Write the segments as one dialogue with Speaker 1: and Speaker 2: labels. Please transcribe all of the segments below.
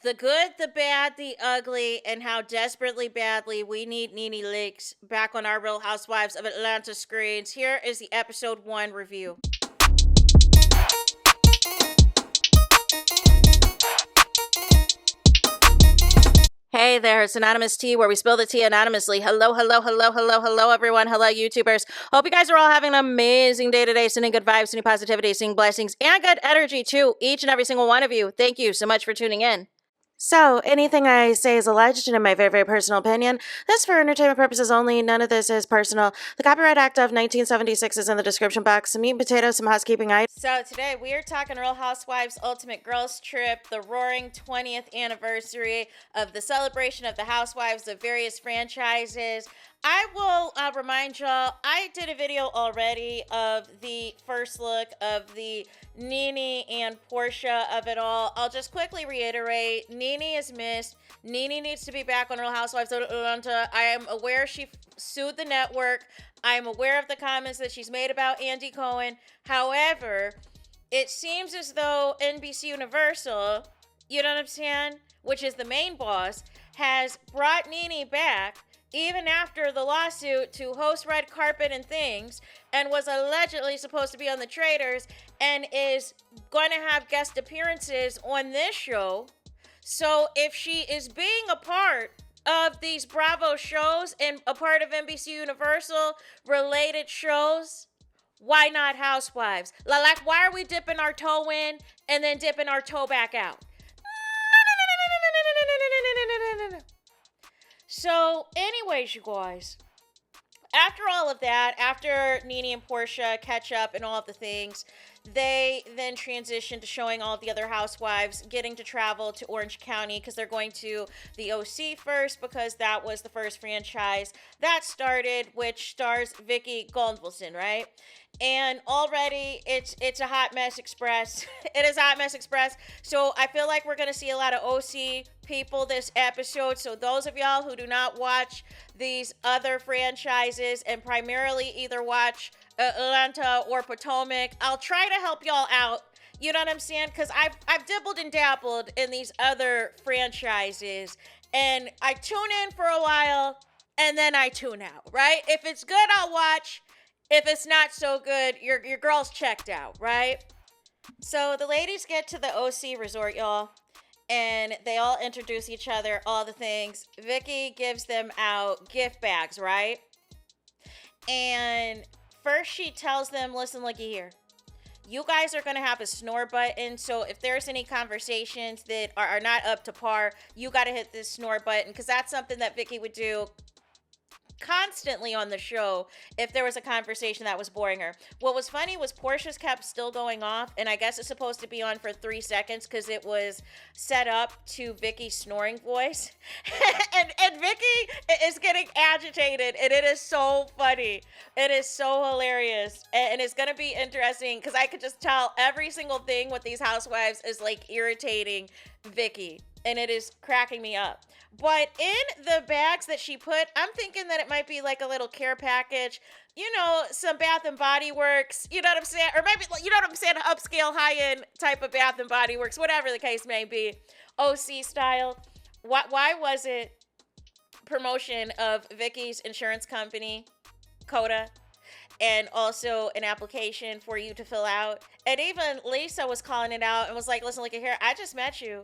Speaker 1: The good, the bad, the ugly, and how desperately badly we need Nene Leakes back on our Real Housewives of Atlanta screens. Here is the episode 1 review. Hey there, it's Anonymous Tea, where we spill the tea anonymously. Hello, everyone. Hello, YouTubers. Hope you guys are all having an amazing day today, sending good vibes, sending positivity, sending blessings, and good energy to each and every single one of you. Thank you so much for tuning in. So, anything I say is alleged and in my very, very personal opinion. This for entertainment purposes only. None of this is personal. The Copyright Act of 1976 is in the description box. Some meat and potatoes, some housekeeping items. So today we are talking Real Housewives Ultimate Girls Trip, the roaring 20th anniversary of the celebration of the Housewives of various franchises. I will remind y'all, I did a video already of the first look of the Nene and PORSHA of it all. I'll just quickly reiterate, Nene is missed. Nene needs to be back on Real Housewives of Atlanta. I am aware she sued the network. I am aware of the comments that she's made about Andy Cohen. However, it seems as though NBC Universal, you know what I'm saying, which is the main boss, has brought Nene back even after the lawsuit to host Red Carpet and Things, and was allegedly supposed to be on The Traitors, and is going to have guest appearances on this show. So if she is being a part of these Bravo shows and a part of NBC Universal related shows, why not Housewives? Like, why are we dipping our toe in and then dipping our toe back out? So, anyways, you guys, after all of that, after Nene and PORSHA catch up and all of the things, they then transition to showing all of the other housewives getting to travel to Orange County because they're going to the OC first, because that was the first franchise that started, which stars Vicky Gunvalson, right? And already it's a hot mess express. It is a hot mess express. So I feel like we're going to see a lot of OC people this episode. So those of y'all who do not watch these other franchises and primarily either watch Atlanta or Potomac, I'll try to help y'all out. You know what I'm saying? Because I've dibbled and dabbled in these other franchises, and I tune in for a while and then I tune out, right? If it's good, I'll watch. If it's not so good, your girl's checked out, right? So the ladies get to the OC resort, y'all, and they all introduce each other, all the things. Vicky gives them out gift bags, right? And first she tells them, listen, looky here. You guys are going to have a snore button, so if there's any conversations that are not up to par, you got to hit this snore button, because that's something that Vicky would do constantly on the show if there was a conversation that was boring her. What was funny was PORSHA's kept still going off, and I guess it's supposed to be on for 3 seconds because it was set up to Vicky's snoring voice. and Vicky is getting agitated, and it is so funny. It is so hilarious, and it's gonna be interesting because I could just tell every single thing with these housewives is like irritating Vicky, and it is cracking me up. But in the bags that she put, I'm thinking that it might be like a little care package, you know, some Bath and Body Works, you know what I'm saying? Or maybe, you know what I'm saying, an upscale, high-end type of Bath and Body Works, whatever the case may be, OC style. Why was it promotion of Vicky's insurance company, Coda, and also an application for you to fill out? And even Lisa was calling it out and was like, listen, look at here, I just met you,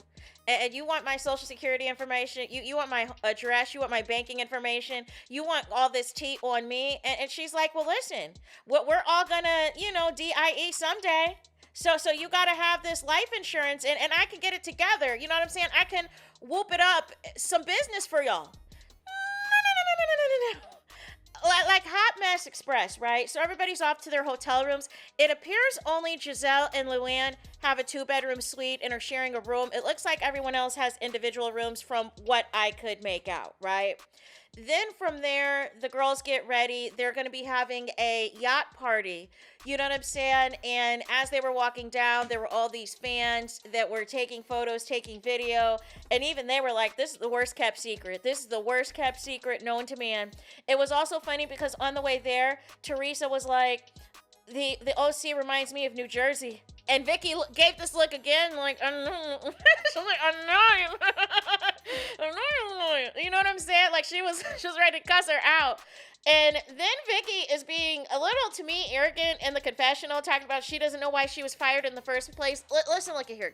Speaker 1: and you want my social security information, you want my address, you want my banking information, you want all this tea on me. And she's like, well, listen, we're all gonna, you know, DIE someday. So you gotta have this life insurance, and I can get it together. You know what I'm saying? I can whoop it up some business for y'all. No. Like Hot Mess Express, right? So everybody's off to their hotel rooms. It appears only Giselle and Luann have a 2-bedroom suite and are sharing a room. It looks like everyone else has individual rooms from what I could make out, right? Then from there, the girls get ready. They're going to be having a yacht party. You know what I'm saying? And as they were walking down, there were all these fans that were taking photos, taking video. And even they were like, this is the worst kept secret. This is the worst kept secret known to man. It was also funny because on the way there, Teresa was like, the OC reminds me of New Jersey. And Vicky gave this look again, like, I know. She's like, I know. I know. You know what I'm saying? Like, she was ready to cuss her out. And then Vicky is being a little, to me, arrogant in the confessional, talking about she doesn't know why she was fired in the first place. Listen, look at here.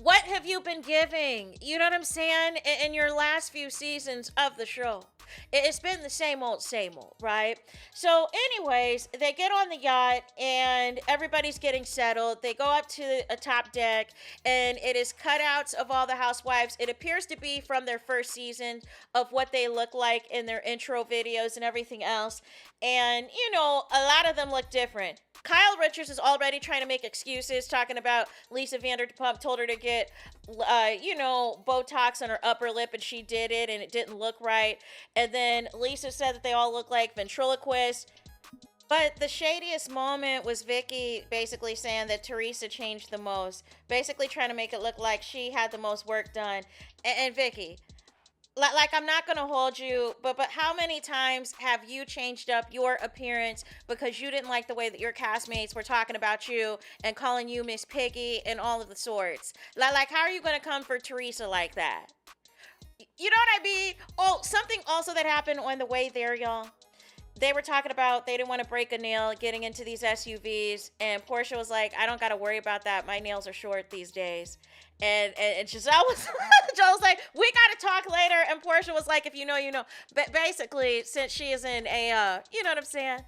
Speaker 1: What have you been giving? You know what I'm saying? In your last few seasons of the show. It's been the same old, right? So anyways, they get on the yacht and everybody's getting settled. They go up to a top deck and it is cutouts of all the housewives. It appears to be from their first season of what they look like in their intro videos and everything else. And, you know, a lot of them look different. Kyle Richards is already trying to make excuses, talking about Lisa Vanderpump told her to get, Botox on her upper lip, and she did it, and it didn't look right. And then Lisa said that they all look like ventriloquists. But the shadiest moment was Vicky basically saying that Teresa changed the most, basically trying to make it look like she had the most work done. And Vicky, like, I'm not going to hold you, but how many times have you changed up your appearance because you didn't like the way that your castmates were talking about you and calling you Miss Piggy and all of the sorts? Like, how are you going to come for Teresa like that? You know what I mean? Oh, something also that happened on the way there, y'all. They were talking about they didn't want to break a nail getting into these SUVs, and Porsha was like, I don't got to worry about that. My nails are short these days. And Giselle was, like, we got to talk later. And Porsha was like, if you know, you know. But basically, since she is in a, you know what I'm saying?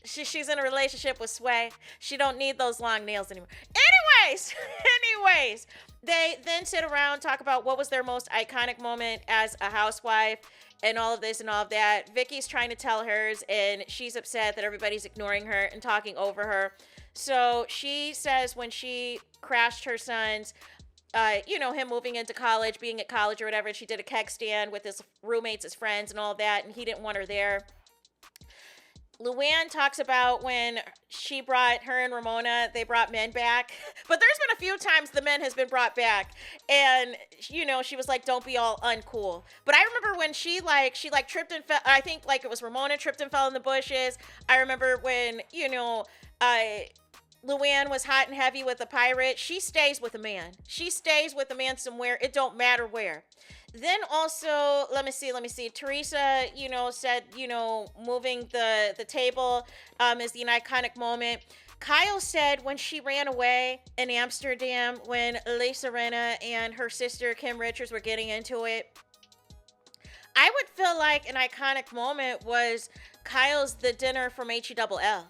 Speaker 1: She's in a relationship with Sway. She don't need those long nails anymore. Anyways, they then sit around, talk about what was their most iconic moment as a housewife and all of this and all of that. Vicky's trying to tell hers, and she's upset that everybody's ignoring her and talking over her. So she says when she crashed her son's, him moving into college, being at college or whatever, she did a keg stand with his roommates, his friends, and all that, and he didn't want her there. Luann talks about when she brought her and Ramona, they brought men back. But there's been a few times the men has been brought back. And, she was like, don't be all uncool. But I remember when she tripped and fell. I think like it was Ramona tripped and fell in the bushes. I remember when, Luann was hot and heavy with a pirate. She stays with a man. She stays with a man somewhere. It don't matter where. Then also, let me see. Teresa, said, moving the table is the iconic moment. Kyle said when she ran away in Amsterdam, when Lisa Rinna and her sister Kim Richards were getting into it, I would feel like an iconic moment was Kyle's The Dinner from HELL.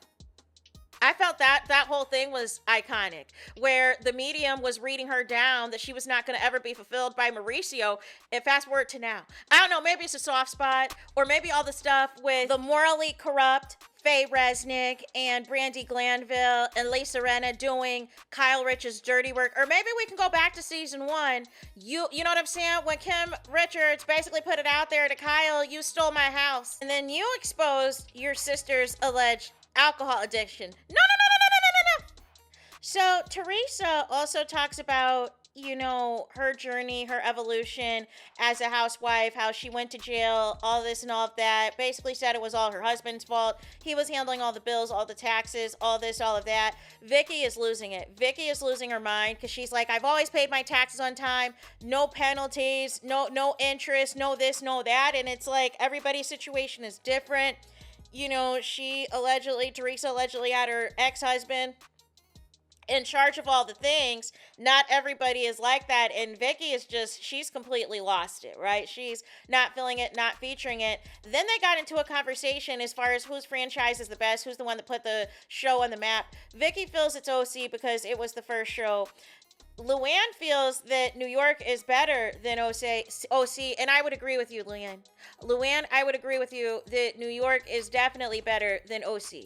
Speaker 1: I felt that whole thing was iconic, where the medium was reading her down that she was not going to ever be fulfilled by Mauricio. And fast forward to now. I don't know, maybe it's a soft spot, or maybe all the stuff with the morally corrupt Faye Resnick and Brandi Glanville and Lisa Rinna doing Kyle Richards' dirty work. Or maybe we can go back to season 1. You know what I'm saying? When Kim Richards basically put it out there to Kyle, you stole my house. And then you exposed your sister's alleged alcohol addiction. No. So Teresa also talks about, her journey, her evolution as a housewife, how she went to jail, all this and all of that. Basically said it was all her husband's fault. He was handling all the bills, all the taxes, all this, all of that. Vicky is losing it. Vicky is losing her mind because she's like, I've always paid my taxes on time, no penalties, no interest, no this, no that. And it's like everybody's situation is different. Teresa allegedly had her ex-husband in charge of all the things. Not everybody is like that. And Vicky is she's completely lost it, right? She's not feeling it, not featuring it. Then they got into a conversation as far as whose franchise is the best, who's the one that put the show on the map. Vicky feels it's OC because it was the first show. Luann feels that New York is better than OC, and I would agree with you, Luann. I would agree with you that New York is definitely better than OC.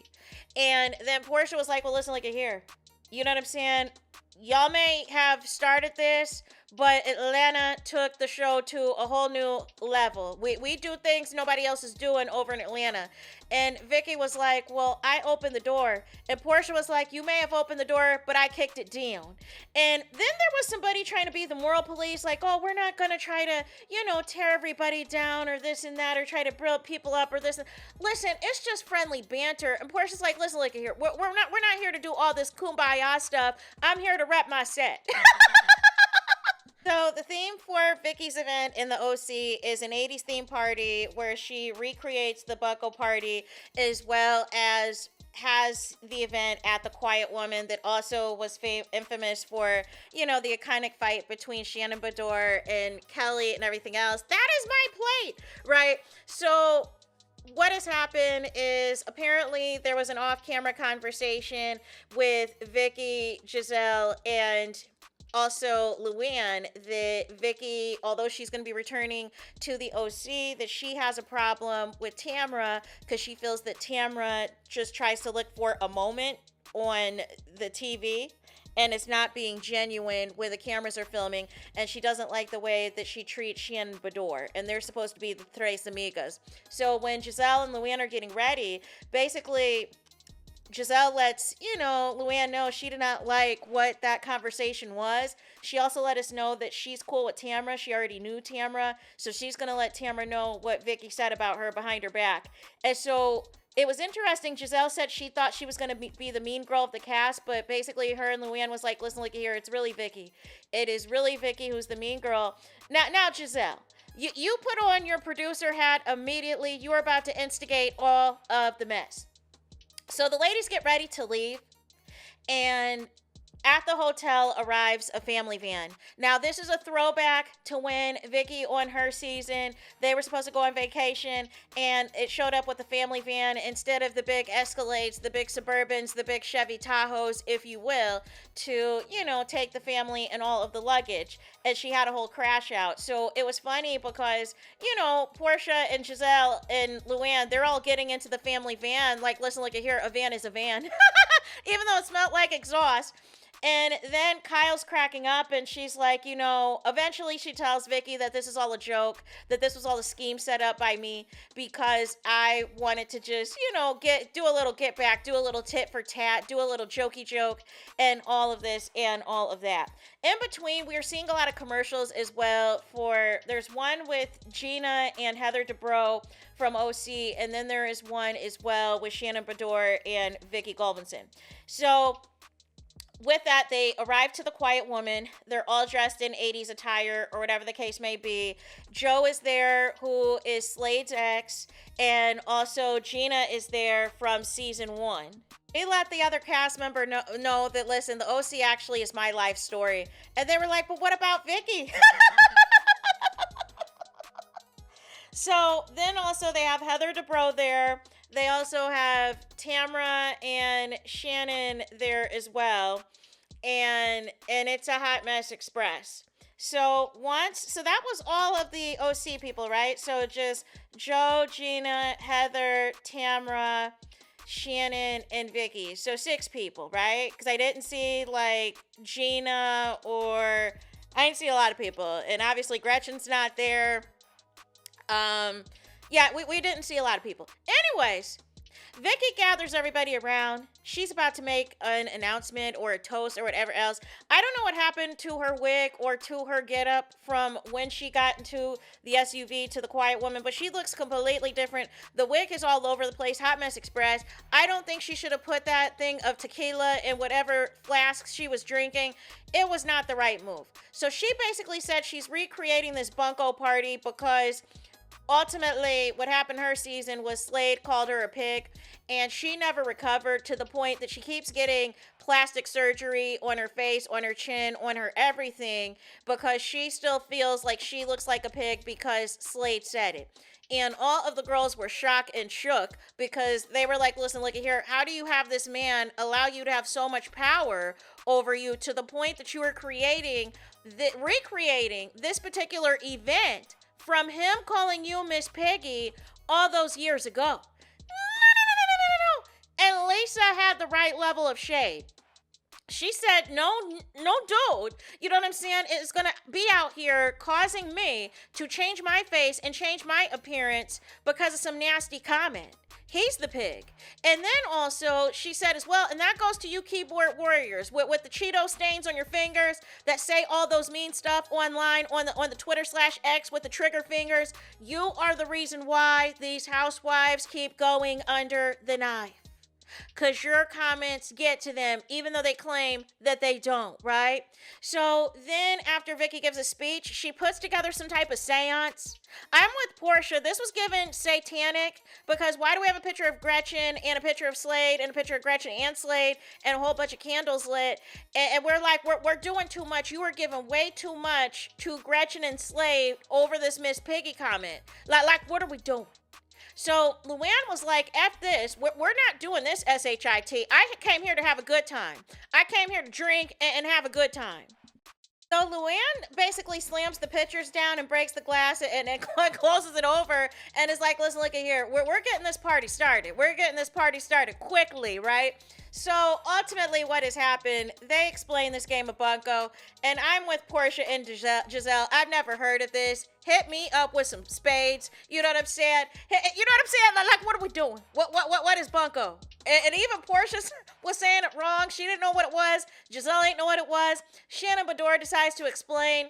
Speaker 1: And then Porsha was like, well, listen, look at here. You know what I'm saying? Y'all may have started this, but Atlanta took the show to a whole new level. We do things nobody else is doing over in Atlanta. And Vicky was like, well, I opened the door. And Porsha was like, you may have opened the door, but I kicked it down. And then there was somebody trying to be the moral police, like, oh, we're not going to try to, tear everybody down or this and that, or try to build people up or this. Listen, it's just friendly banter. And Porsha's like, listen, look here. We're not here to do all this kumbaya stuff. I'm here to rep my set. So the theme for Vicky's event in the OC is an 80s theme party where she recreates the Bucko party, as well as has the event at the Quiet Woman that also was infamous for, the iconic fight between Shannon Bedore and Kelly and everything else. That is my plate, right? So what has happened is apparently there was an off-camera conversation with Vicky, Giselle, and also Luann, that Vicky, although she's going to be returning to the OC, that she has a problem with Tamra because she feels that Tamra just tries to look for a moment on the TV and it's not being genuine when the cameras are filming, and she doesn't like the way that she treats Shannon Bedore, and they're supposed to be the Tres Amigas. So when Giselle and Luann are getting ready, basically Giselle lets, Luann know she did not like what that conversation was. She also let us know that she's cool with Tamra. She already knew Tamra. So she's going to let Tamra know what Vicky said about her behind her back. And so it was interesting. Giselle said she thought she was going to be the mean girl of the cast, but basically her and Luann was like, listen, look here, it's really Vicky. It is really Vicky who's the mean girl. Now Giselle, you put on your producer hat immediately. You are about to instigate all of the mess. So the ladies get ready to leave, and at the hotel arrives a family van. Now, this is a throwback to when Vicky, on her season, they were supposed to go on vacation, and it showed up with the family van instead of the big Escalades, the big Suburbans, the big Chevy Tahoes, if you will, to, take the family and all of the luggage. And she had a whole crash out. So it was funny because, Porsha and Giselle and Luann, they're all getting into the family van. Like, listen, look at here, a van is a van. Even though it smelled like exhaust. And then Kyle's cracking up, and she's like, eventually she tells Vicky that this is all a joke, that this was all a scheme set up by me because I wanted to just, do a little get back, do a little tit for tat, do a little jokey joke, and all of this and all of that. In between, we're seeing a lot of commercials as well there's one with Gina and Heather Dubrow from OC, and then there is one as well with Shannon Bedore and Vicky Gulvinson. So with that, they arrive to the Quiet Woman. They're all dressed in 80s attire or whatever the case may be. Joe is there, who is Slade's ex, and also Gina is there from season 1. They let the other cast member know that, listen, the OC actually is my life story. And they were like, but what about Vicky? So then also they have Heather Dubrow there. They also have Tamra and Shannon there as well. And it's a hot mess express. So that was all of the OC people, right? So just Joe, Gina, Heather, Tamra, Shannon, and Vicky. So 6 people, right? Because I didn't see like Gina, or I didn't see a lot of people. And obviously Gretchen's not there. We didn't see a lot of people. Anyways, Vicky gathers everybody around. She's about to make an announcement or a toast or whatever else. I don't know what happened to her wig or to her getup from when she got into the SUV to the Quiet Woman, but she looks completely different. The wig is all over the place. Hot mess express. I don't think she should have put that thing of tequila in whatever flasks she was drinking. It was not the right move. So she basically said she's recreating this bunko party because ultimately, what happened her season was Slade called her a pig, and she never recovered, to the point that she keeps getting plastic surgery on her face, on her chin, on her everything, because she still feels like she looks like a pig because Slade said it. And all of the girls were shocked and shook because they were like, listen, look at here. How do you have this man allow you to have so much power over you to the point that you are recreating this particular event from him calling you Miss Piggy all those years ago? No. And Lisa had the right level of shade. she said, no, no, dude, you know what I'm saying, is gonna be out here causing me to change my face and change my appearance because of some nasty comment. He's the pig. And then also, she said as well, and that goes to you keyboard warriors with the Cheeto stains on your fingers that say all those mean stuff online on the Twitter/X with the trigger fingers. You are the reason why these housewives keep going under the knife. Because your comments get to them, even though they claim that they don't, right? So then, after Vicky gives a speech, she puts together some type of seance. I'm with Porsha. This was given satanic because why do we have a picture of Gretchen and a picture of Slade and a picture of Gretchen and Slade and a whole bunch of candles lit? And we're like, we're doing too much. You were giving way too much to Gretchen and Slade over this Miss Piggy comment. Like, what are we doing? So Luann was like, F this, we're not doing this SHIT. I came here to have a good time. I came here to drink and have a good time. So Luann basically slams the pitchers down and breaks the glass and closes it over and is like, listen, look at here. We're getting this party started. We're getting this party started quickly, right? So ultimately what has happened, they explain this game of Bunko, and I'm with Porsha and Giselle. I've never heard of this. Hit me up with some spades. You know what I'm saying? You know what I'm saying? Like, what are we doing? What is Bunko? And even Porsha was saying it wrong. She didn't know what it was. Giselle ain't know what it was. Shannon Bedore decides to explain.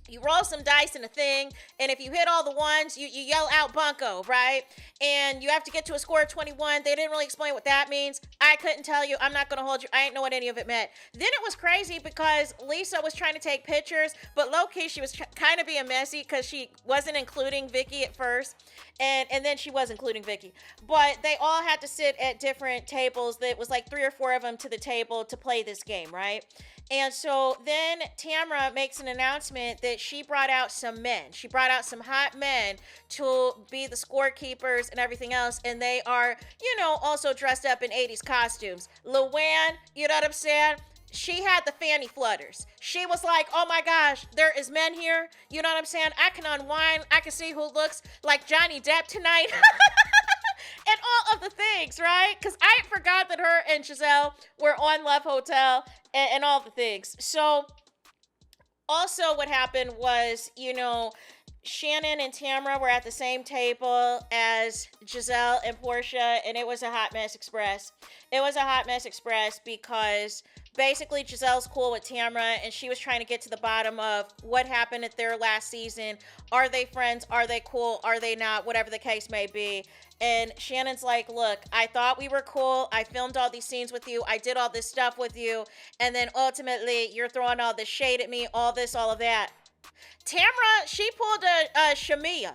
Speaker 1: You roll some dice in a thing, and if you hit all the ones, you yell out Bunko, right? And you have to get to a score of 21. They didn't really explain what that means. I couldn't tell you. I'm not going to hold you. I didn't know what any of it meant. Then it was crazy because Lisa was trying to take pictures, but low-key, she was kind of being messy because she wasn't including Vicky at first, and then she was including Vicky. But they all had to sit at different tables. There was like 3 or 4 of them to the table to play this game, right? And so then Tamra makes an announcement that she brought out some men. She brought out some hot men to be the scorekeepers and everything else. And they are, also dressed up in 80s costumes. Luann, you know what I'm saying? She had the fanny flutters. She was like, oh my gosh, there is men here. You know what I'm saying? I can unwind. I can see who looks like Johnny Depp tonight. And all of the things, right? Because I forgot that her and Giselle were on Love Hotel and all the things. So also what happened was, Shannon and Tamra were at the same table as Giselle and Porsha, and it was a hot mess express. It was a hot mess express because basically Giselle's cool with Tamra, and she was trying to get to the bottom of what happened at their last season. Are they friends? Are they cool? Are they not? Whatever the case may be. And Shannon's like, look, I thought we were cool. I filmed all these scenes with you. I did all this stuff with you. And then ultimately, you're throwing all this shade at me, all this, all of that. Tamra, she pulled a Shamia.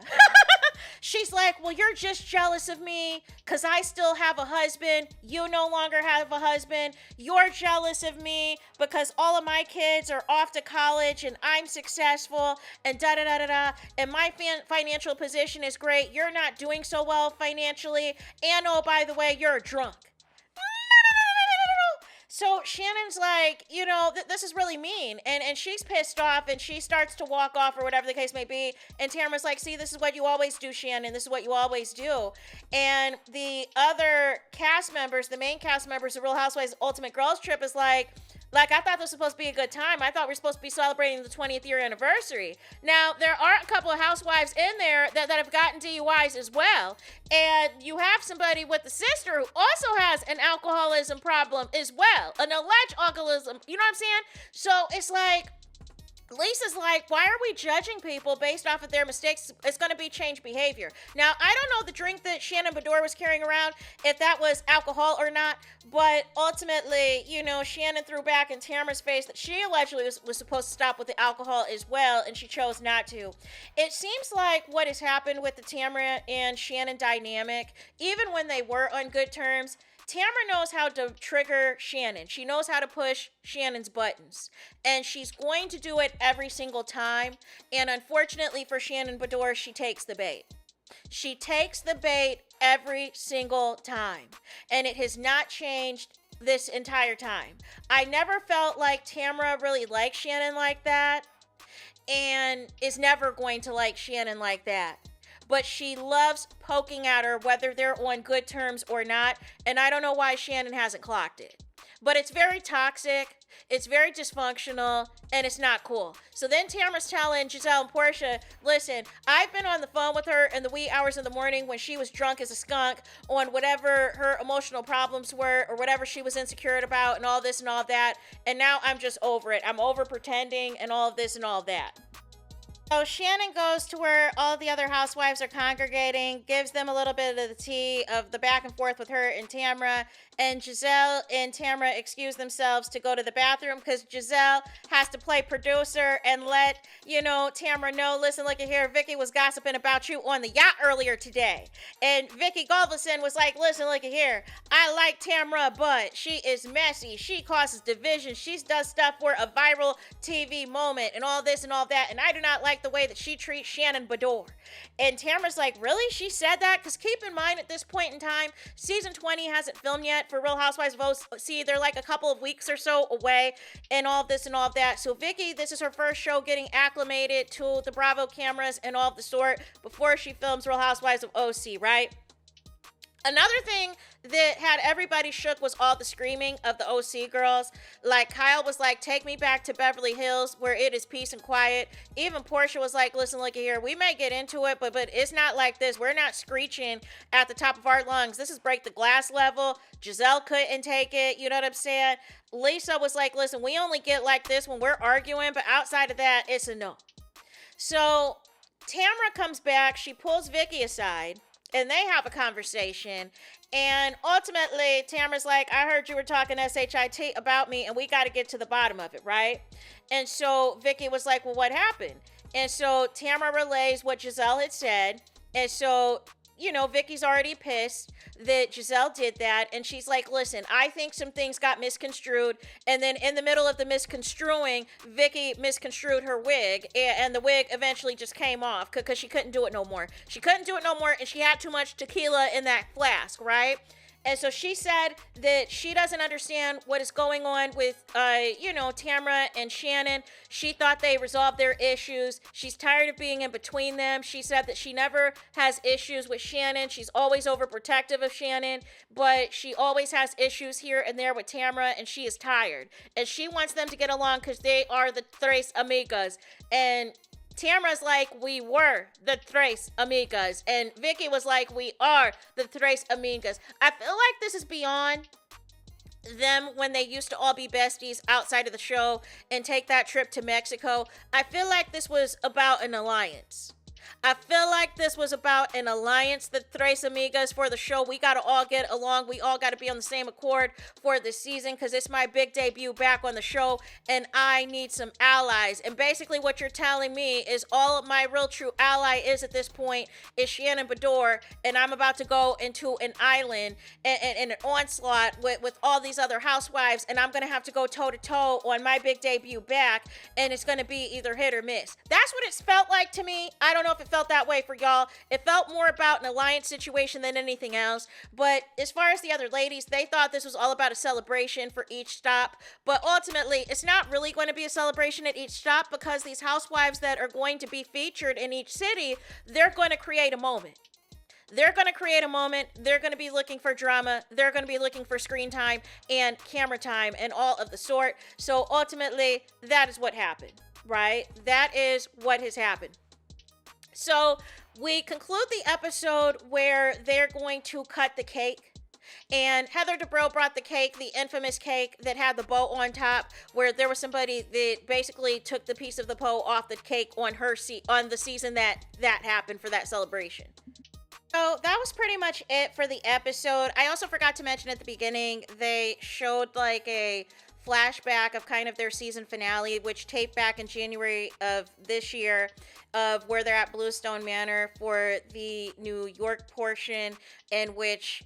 Speaker 1: She's like, well, you're just jealous of me because I still have a husband. You no longer have a husband. You're jealous of me because all of my kids are off to college and I'm successful and da-da-da-da-da. And my financial position is great. You're not doing so well financially. And oh, by the way, you're a drunk. So Shannon's like, this is really mean. And she's pissed off and she starts to walk off or whatever the case may be. And Tamara's like, see, this is what you always do, Shannon. This is what you always do. And the other cast members, the main cast members of Real Housewives Ultimate Girls Trip is like, I thought this was supposed to be a good time. I thought we were supposed to be celebrating the 20th year anniversary. Now, there are a couple of housewives in there that have gotten DUIs as well. And you have somebody with the sister who also has an alcoholism problem as well. An alleged alcoholism. You know what I'm saying? So it's like, Lisa's like, why are we judging people based off of their mistakes? It's going to be change behavior. Now, I don't know the drink that Shannon Bedore was carrying around, if that was alcohol or not, but ultimately, Shannon threw back in Tamara's face that she allegedly was supposed to stop with the alcohol as well, and she chose not to. It seems like what has happened with the Tamara and Shannon dynamic, even when they were on good terms, Tamara knows how to trigger Shannon. She knows how to push Shannon's buttons. And she's going to do it every single time. And unfortunately for Shannon Bedore, she takes the bait. She takes the bait every single time. And it has not changed this entire time. I never felt like Tamara really liked Shannon like that. And is never going to like Shannon like that. But she loves poking at her, whether they're on good terms or not. And I don't know why Shannon hasn't clocked it. But it's very toxic, it's very dysfunctional, and it's not cool. So then Tamara's telling Giselle and Porsha, listen, I've been on the phone with her in the wee hours of the morning when she was drunk as a skunk on whatever her emotional problems were or whatever she was insecure about and all this and all that. And now I'm just over it. I'm over pretending and all of this and all that. So Shannon goes to where all the other housewives are congregating, gives them a little bit of the tea of the back and forth with her and Tamara, and Giselle and Tamara excuse themselves to go to the bathroom because Giselle has to play producer and let, Tamara know, listen, look at here, Vicky was gossiping about you on the yacht earlier today. And Vicky Goldson was like, listen, look at here, I like Tamara, but she is messy. She causes division. She does stuff for a viral TV moment and all this and all that, and I do not like the way that she treats Shannon Beador. And Tamara's like, really? She said that? Because keep in mind, at this point in time, season 20 hasn't filmed yet for Real Housewives of OC. They're like a couple of weeks or so away and all this and all that. So Vicky, this is her first show getting acclimated to the Bravo cameras and all of the sort before she films Real Housewives of OC, right? Another thing that had everybody shook was all the screaming of the OC girls. Like Kyle was like, take me back to Beverly Hills where it is peace and quiet. Even Porsha was like, listen, look here, we may get into it, but it's not like this. We're not screeching at the top of our lungs. This is break the glass level. Giselle couldn't take it. You know what I'm saying? Lisa was like, listen, we only get like this when we're arguing, but outside of that, it's a no. So Tamara comes back. She pulls Vicky aside. And they have a conversation. And ultimately, Tamara's like, I heard you were talking SHIT about me, and we got to get to the bottom of it, right? And so Vicky was like, well, what happened? And so Tamara relays what Giselle had said. And so, Vicky's already pissed that Giselle did that. And she's like, listen, I think some things got misconstrued. And then in the middle of the misconstruing, Vicky misconstrued her wig. And the wig eventually just came off because she couldn't do it no more. She couldn't do it no more. And she had too much tequila in that flask, right? And so she said that she doesn't understand what is going on with, Tamara and Shannon. She thought they resolved their issues. She's tired of being in between them. She said that she never has issues with Shannon. She's always overprotective of Shannon, but she always has issues here and there with Tamara, and she is tired. And she wants them to get along because they are the Tres Amigas. And Tamara's like, we were the Tres Amigas. And Vicky was like, we are the Tres Amigas. I feel like this is beyond them when they used to all be besties outside of the show and take that trip to Mexico. I feel like this was about an alliance. I feel like this was about an alliance, the Tres Amigas for the show. We got to all get along. We all got to be on the same accord for this season because it's my big debut back on the show and I need some allies. And basically what you're telling me is all of my real true ally is at this point is Shannon Beador, and I'm about to go into an island and an onslaught with all these other housewives, and I'm going to have to go toe to toe on my big debut back, and it's going to be either hit or miss. That's what it's felt like to me. I don't know if it felt that way for y'all. It felt more about an alliance situation than anything else. But as far as the other ladies, they thought this was all about a celebration for each stop. But ultimately, it's not really going to be a celebration at each stop because these housewives that are going to be featured in each city, they're going to create a moment. They're going to create a moment. They're going to be looking for drama. They're going to be looking for screen time and camera time and all of the sort. So ultimately, that is what happened, right? That is what has happened. So we conclude the episode where they're going to cut the cake. And Heather Dubrow brought the cake, the infamous cake that had the bow on top, where there was somebody that basically took the piece of the bow off the cake on on the season that happened for that celebration. So that was pretty much it for the episode. I also forgot to mention at the beginning, they showed like a flashback of kind of their season finale, which taped back in January of this year, of where they're at Bluestone Manor for the New York portion, in which,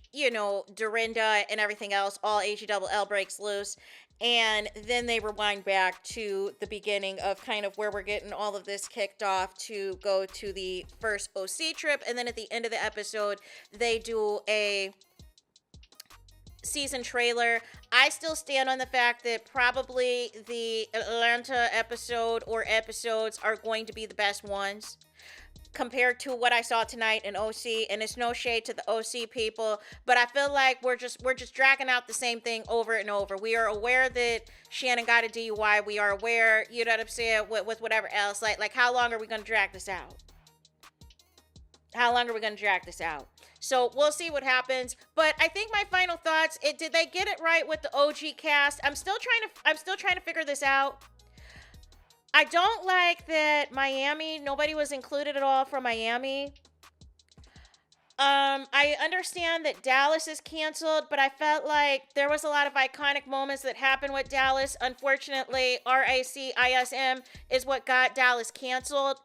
Speaker 1: Dorinda and everything else, all AGLL breaks loose. And then they rewind back to the beginning of kind of where we're getting all of this kicked off to go to the first OC trip. And then at the end of the episode, they do a season trailer. I still stand on the fact that probably the Atlanta episode or episodes are going to be the best ones. compared to what I saw tonight in OC, and it's no shade to the OC people, but I feel like we're just dragging out the same thing over and over. We are aware that Shannon got a DUI. We are aware, you know what I'm saying, with whatever else. Like how long are we going to drag this out? How long are we going to drag this out? So we'll see what happens. But I think my final thoughts, did they get it right with the OG cast? I'm still trying to figure this out. I don't like that Miami, nobody was included at all from Miami. I understand that Dallas is canceled, but I felt like there was a lot of iconic moments that happened with Dallas. Unfortunately, RACISM is what got Dallas canceled.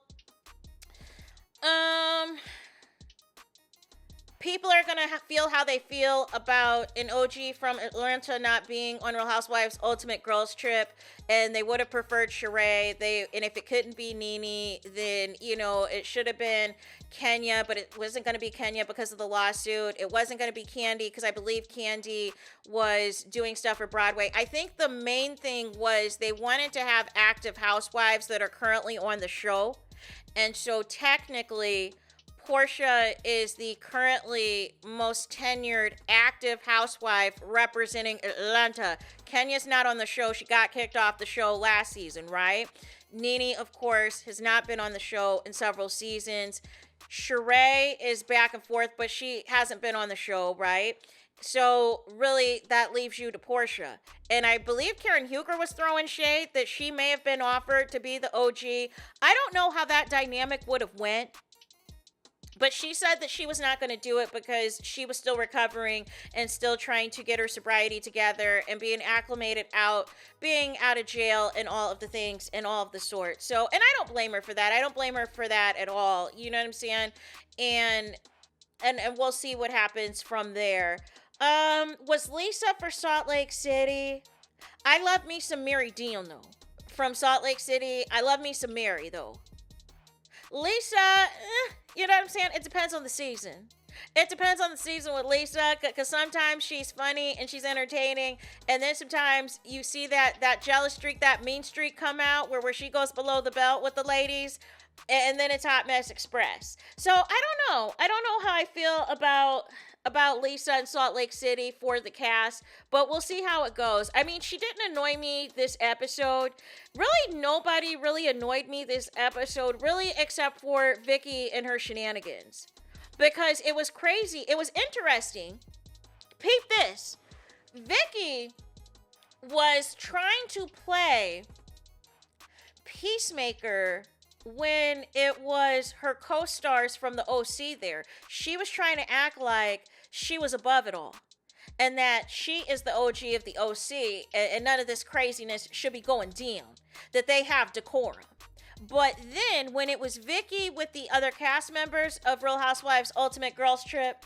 Speaker 1: People are going to feel how they feel about an OG from Atlanta not being on Real Housewives Ultimate Girls Trip, and they would have preferred Sheree. And if it couldn't be Nene, then, you know, it should have been Kenya, but it wasn't going to be Kenya because of the lawsuit. It wasn't going to be Candy because I believe Candy was doing stuff for Broadway. I think the main thing was they wanted to have active housewives that are currently on the show, and so technically PORSHA is the currently most tenured active housewife representing Atlanta. Kenya's not on the show. She got kicked off the show last season, right? Nene, of course, has not been on the show in several seasons. Sheree is back and forth, but she hasn't been on the show, right? So really, that leaves you to PORSHA. And I believe Karen Huger was throwing shade that she may have been offered to be the OG. I don't know how that dynamic would have went. But she said that she was not going to do it because she was still recovering and still trying to get her sobriety together and being acclimated out, being out of jail and all of the things and all of the sorts. So, and I don't blame her for that. I don't blame her for that at all. You know what I'm saying? And we'll see what happens from there. Was Lisa for Salt Lake City? I love me some Mary Dean though. From Salt Lake City. I love me some Mary though. Lisa, you know what I'm saying? It depends on the season. It depends on the season with Lisa, because sometimes she's funny and she's entertaining, and then sometimes you see that jealous streak, that mean streak come out where she goes below the belt with the ladies, and then it's Hot Mess Express. So I don't know how I feel about Lisa in Salt Lake City for the cast, but we'll see how it goes. I mean, she didn't annoy me this episode. Really, nobody really annoyed me this episode, really, except for Vicky and her shenanigans. Because it was crazy. It was interesting. Peep this. Vicky was trying to play Peacemaker when it was her co-stars from the OC there. She was trying to act like she was above it all and that she is the OG of the OC and none of this craziness should be going down, that they have decorum. But then when it was Vicky with the other cast members of Real Housewives Ultimate Girls Trip,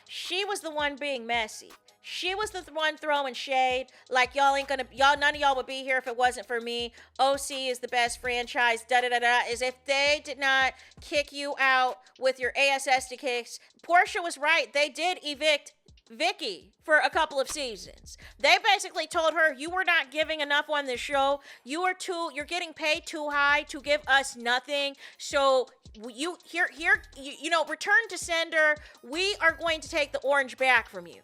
Speaker 1: she was the one being messy. She was the one throwing shade, like none of y'all would be here if it wasn't for me. OC is the best franchise, as if they did not kick you out with your ASS kicks. PORSHA was right. They did evict Vicky for a couple of seasons. They basically told her, you were not giving enough on this show. You're getting paid too high to give us nothing. So you return to sender. We are going to take the orange back from you.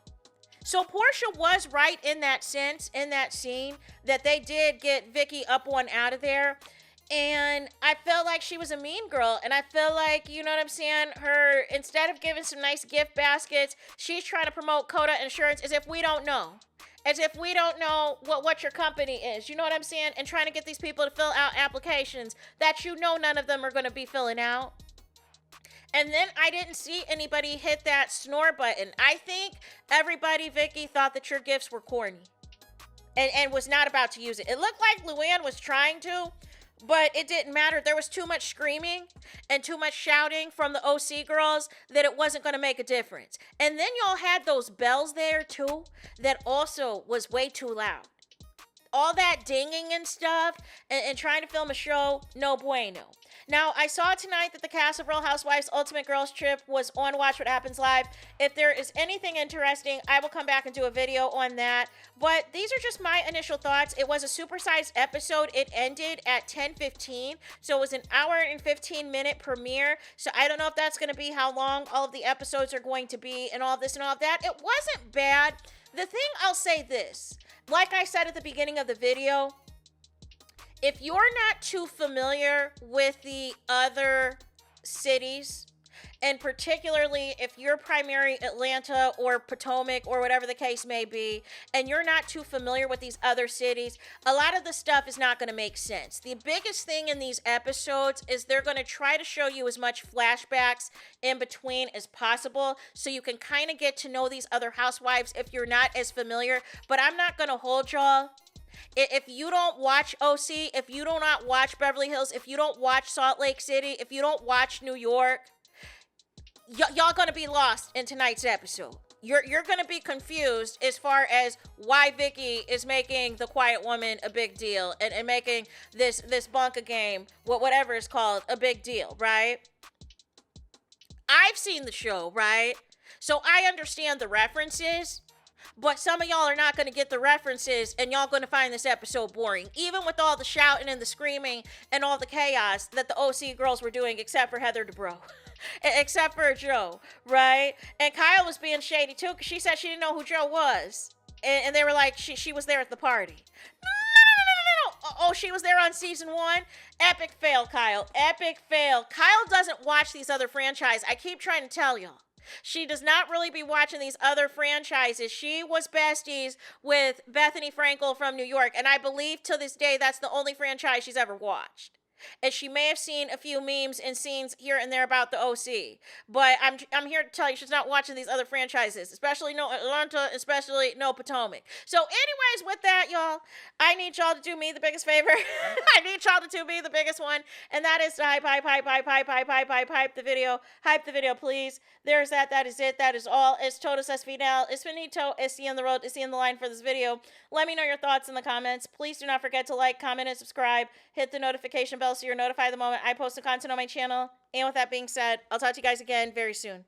Speaker 1: So PORSHA was right in that sense, in that scene, that they did get Vicky up one out of there. And I felt like she was a mean girl. And I feel like, you know what I'm saying, her, instead of giving some nice gift baskets, she's trying to promote Coda Insurance as if we don't know. As if we don't know what your company is. You know what I'm saying? And trying to get these people to fill out applications that you know none of them are going to be filling out. And then I didn't see anybody hit that snore button. I think everybody, Vicky, thought that your gifts were corny and was not about to use it. It looked like Luann was trying to, but it didn't matter. There was too much screaming and too much shouting from the OC girls that it wasn't going to make a difference. And then y'all had those bells there too that also was way too loud. all that dinging and stuff and trying to film a show, no bueno. Now, I saw tonight that the cast of Real Housewives Ultimate Girls Trip was on Watch What Happens Live. If there is anything interesting, I will come back and do a video on that. But these are just my initial thoughts. It was a supersized episode. It ended at 10:15, so it was an hour and 15-minute premiere. So I don't know if that's going to be how long all of the episodes are going to be and all this and all that. It wasn't bad. The thing, I'll say this. Like I said at the beginning of the video, if you're not too familiar with the other cities, and particularly if you're primary Atlanta or Potomac or whatever the case may be, and you're not too familiar with these other cities, a lot of the stuff is not going to make sense. The biggest thing in these episodes is they're going to try to show you as much flashbacks in between as possible so you can kind of get to know these other housewives if you're not as familiar. But I'm not going to hold y'all. If you don't watch OC, if you do not watch Beverly Hills, if you don't watch Salt Lake City, if you don't watch New York, y'all gonna be lost in tonight's episode. You're gonna be confused as far as why Vicky is making the quiet woman a big deal and making this bunker game, whatever it's called, a big deal, right? I've seen the show, right? So I understand the references. But some of y'all are not going to get the references, and y'all going to find this episode boring. Even with all the shouting and the screaming and all the chaos that the OC girls were doing, except for Heather Dubrow. Except for Joe, right? And Kyle was being shady, too, because she said she didn't know who Joe was. And they were like, she was there at the party. No. Oh, she was there on season 1? Epic fail, Kyle. Epic fail. Kyle doesn't watch these other franchises. I keep trying to tell y'all. She does not really be watching these other franchises. She was besties with Bethany Frankel from New York, and I believe to this day that's the only franchise she's ever watched. And she may have seen a few memes and scenes here and there about the OC. But I'm here to tell you she's not watching these other franchises, especially no Atlanta, especially no Potomac. So anyways, with that, y'all, I need y'all to do me the biggest favor. I need y'all to do me the biggest one, and that is to hype the video. Hype the video, please. There's that. That is it. That is all. It's todos es final. It's finito. It's the end of the road. It's the end of the line for this video. Let me know your thoughts in the comments. Please do not forget to like, comment, and subscribe. Hit the notification bell so you're notified the moment I post the content on my channel. And with that being said, I'll talk to you guys again very soon.